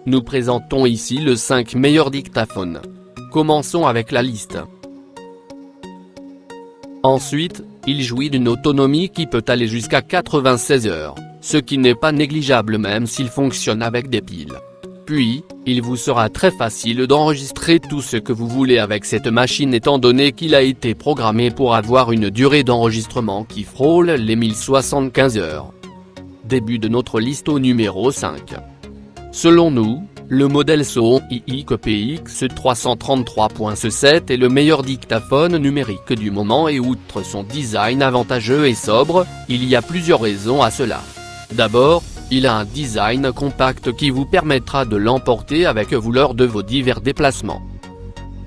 Nous présentons ici le 5 meilleurs dictaphones. Commençons avec la liste. Ensuite, il jouit d'une autonomie qui peut aller jusqu'à 96 heures, ce qui n'est pas négligeable même s'il fonctionne avec des piles. Puis, il vous sera très facile d'enregistrer tout ce que vous voulez avec cette machine étant donné qu'il a été programmé pour avoir une durée d'enregistrement qui frôle les 1075 heures. Début de notre liste au numéro 5. Selon nous, le modèle Sony IIPX 333.7 est le meilleur dictaphone numérique du moment et outre son design avantageux et sobre, il y a plusieurs raisons à cela. D'abord, il a un design compact qui vous permettra de l'emporter avec vous lors de vos divers déplacements.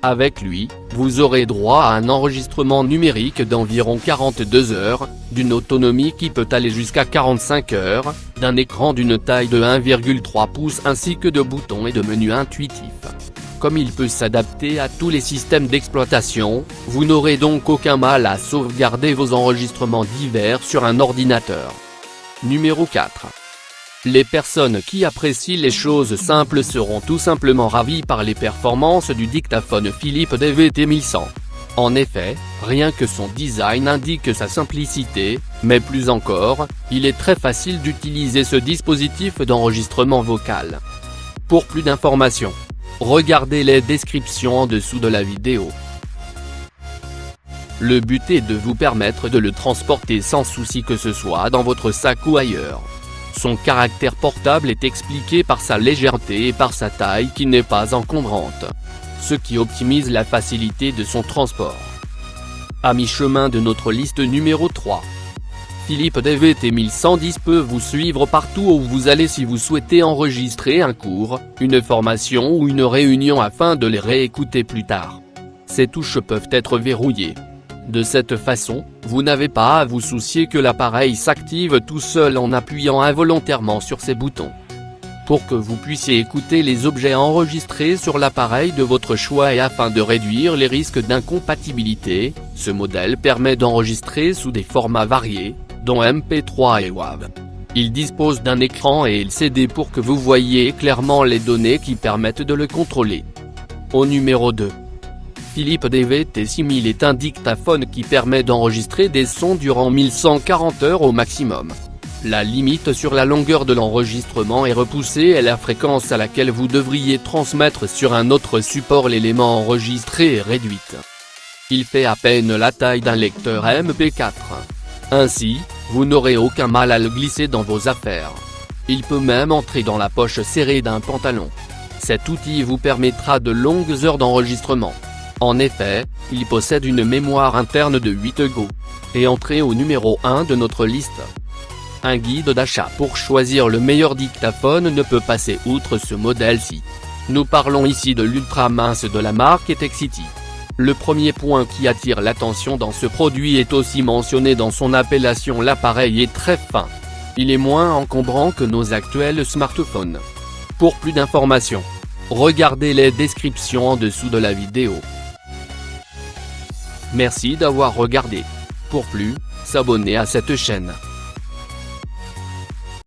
Avec lui, vous aurez droit à un enregistrement numérique d'environ 42 heures, d'une autonomie qui peut aller jusqu'à 45 heures, d'un écran d'une taille de 1,3 pouces ainsi que de boutons et de menus intuitifs. Comme il peut s'adapter à tous les systèmes d'exploitation, vous n'aurez donc aucun mal à sauvegarder vos enregistrements divers sur un ordinateur. Numéro 4. Les personnes qui apprécient les choses simples seront tout simplement ravies par les performances du dictaphone Philips DVT-1100. En effet, rien que son design indique sa simplicité, mais plus encore, il est très facile d'utiliser ce dispositif d'enregistrement vocal. Pour plus d'informations, regardez les descriptions en dessous de la vidéo. Le but est de vous permettre de le transporter sans souci que ce soit dans votre sac ou ailleurs. Son caractère portable est expliqué par sa légèreté et par sa taille qui n'est pas encombrante, ce qui optimise la facilité de son transport. À mi-chemin de notre liste numéro 3. Philips DVT-1110 peut vous suivre partout où vous allez si vous souhaitez enregistrer un cours, une formation ou une réunion afin de les réécouter plus tard. Ces touches peuvent être verrouillées. De cette façon, vous n'avez pas à vous soucier que l'appareil s'active tout seul en appuyant involontairement sur ces boutons. Pour que vous puissiez écouter les objets enregistrés sur l'appareil de votre choix et afin de réduire les risques d'incompatibilité, ce modèle permet d'enregistrer sous des formats variés, dont MP3 et WAV. Il dispose d'un écran et LCD pour que vous voyiez clairement les données qui permettent de le contrôler. Au numéro 2. Philips DVT-6000 est un dictaphone qui permet d'enregistrer des sons durant 1140 heures au maximum. La limite sur la longueur de l'enregistrement est repoussée et la fréquence à laquelle vous devriez transmettre sur un autre support l'élément enregistré est réduite. Il fait à peine la taille d'un lecteur MP4. Ainsi, vous n'aurez aucun mal à le glisser dans vos affaires. Il peut même entrer dans la poche serrée d'un pantalon. Cet outil vous permettra de longues heures d'enregistrement. En effet, il possède une mémoire interne de 8 Go. Et entrée au numéro 1 de notre liste. Un guide d'achat pour choisir le meilleur dictaphone ne peut passer outre ce modèle-ci. Nous parlons ici de l'ultra mince de la marque Techcity. Le premier point qui attire l'attention dans ce produit est aussi mentionné dans son appellation, l'appareil est très fin. Il est moins encombrant que nos actuels smartphones. Pour plus d'informations, regardez les descriptions en dessous de la vidéo. Merci d'avoir regardé. Pour plus, s'abonner à cette chaîne.